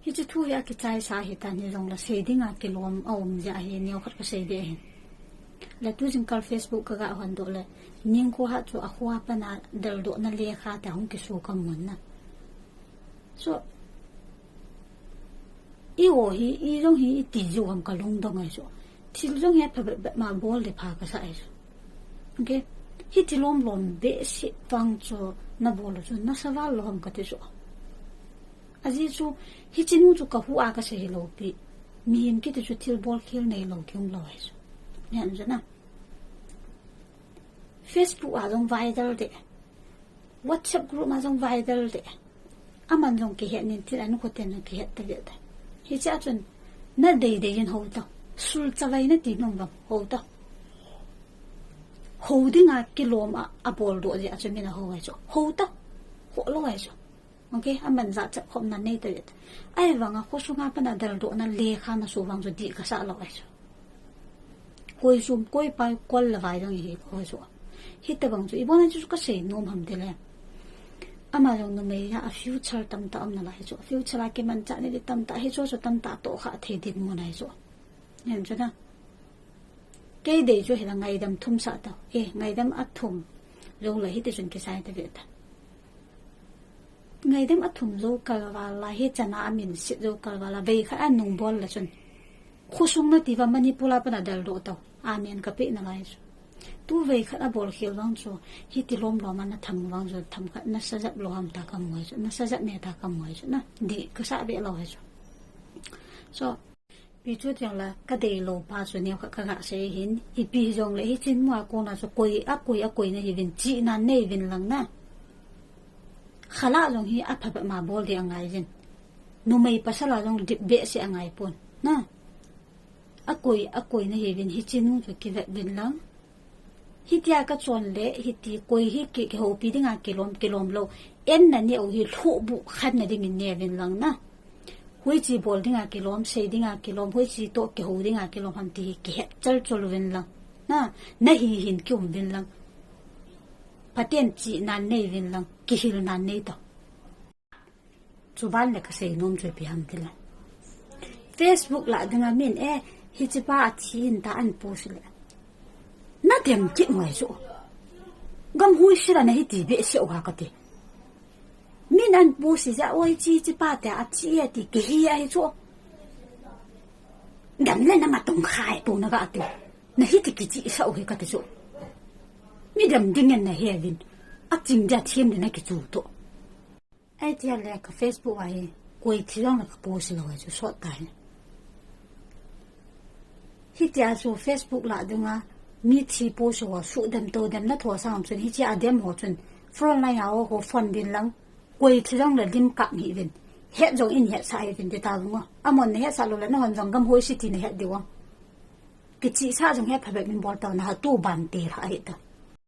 hi chu thu hi ki chai sa hi ta ni rong la sei dinga ki lom om ja hi neu khat ka sei de hin la tu jing kal Facebook ka ga hon do le ning ko ha chu a khwa pa na dal do na le kha ta hung ki su kam mun na so i wo hi i rong hi ti ju ham ka long dong ai so til rong he pa ma bol le pha ka sa ai so okay hi ti lom be si tang cho na bol chu na sa wa lom ka te so aji chu hi chinu chu ka hu a ka se lo pi mi him ki te chu til bol khil nei lo kyung lo ai so nyan jana Facebook a jong viral de WhatsApp group ma jong viral de aman jong ki het nin til an ko ten ki het ta de hi cha chun na de yin ho ta sul chawai na ti nong ho ta ho dinga kilom a bol do ja chu mina ho ai cho ho ta ho lo ai cho okay aman za cha khom na nei ta de ai wanga ko su nga pa na dal do na le kha na su wang zo di ka sa lo ai cho koi sum koi pai kol la vai dang hi ko so hi ta bang chu I bona chu ka sei nom ham de le ama jong no me ya a future tam ta am na lai chu future la ke man cha ni tam ta hi cho tam ta to kha the din mo nai chu nem chu na ke de chu hi la ngai dam thum sa ta ngai dam a thum jong la hi te chun ke sai ta ve ta ngai dam a thum zo kal wa la hi chana amin si zo kal wa la ve kha an nung bol la chun khusung na ti wa manipula pa na dal do to amen ka pe na lai chu tu ve kha a bol khil wang chu hi ti lom lo man na tham wang chu tham kha na sa jap lo ham ta kam moi chu na sa jap ne ta kam moi chu na di ka sa be lo hai chu so pi chu tiang la ka de lo pa chu ne kha kha se hin I pi jong le hi chin ma ko na so koi na hi vin chi na ne vin lang na khala jong hi a pha ma bol de angai jin nu mei pa sa la jong dip be se angai pon na a koi na hi vin hi chinu chu ki ve vin lang hi tia ka chon le hi ti koi hi ki ho pi dinga kilom lo en na ni o hi thu bu khat na ding ne vin lang na hui chi bol dinga kilom sei dinga kilom hui chi to ki ho dinga kilom ham ti ki het chol vin lang na hi hin kyum vin lang paten chi nan nei vin lang ki hil nan nei to chu ban le ka sei nom choi pi ham tila Facebook la dinga min hi chi pa chin ta an pu sile na dem ki ngai so gam hui sira na hi ti be se wa ka te min an pu si ja oi chi pa ta a chi ya ti ki hi ai so gam le na ma tong khai pu na ga te na hi ti ki chi sa o ka te so mi dem ding na he vin a ching ja thiem de na ki chu to ai ti le ka Facebook ai koi thi rong na ka pu si lo chu so ta hi tia so Facebook la dunga mi thi po so su dem to dem na tho sang chun hi chi adem ho chun front line a ho fon din lang koi thi rong la dim ka hi vin he jong in he sai vin de ta lunga amon ne he sa lo la na hon jong gam hoi city ne he diwa ki chi sa jong he pha be min bol ta na tu ban te ra ai ta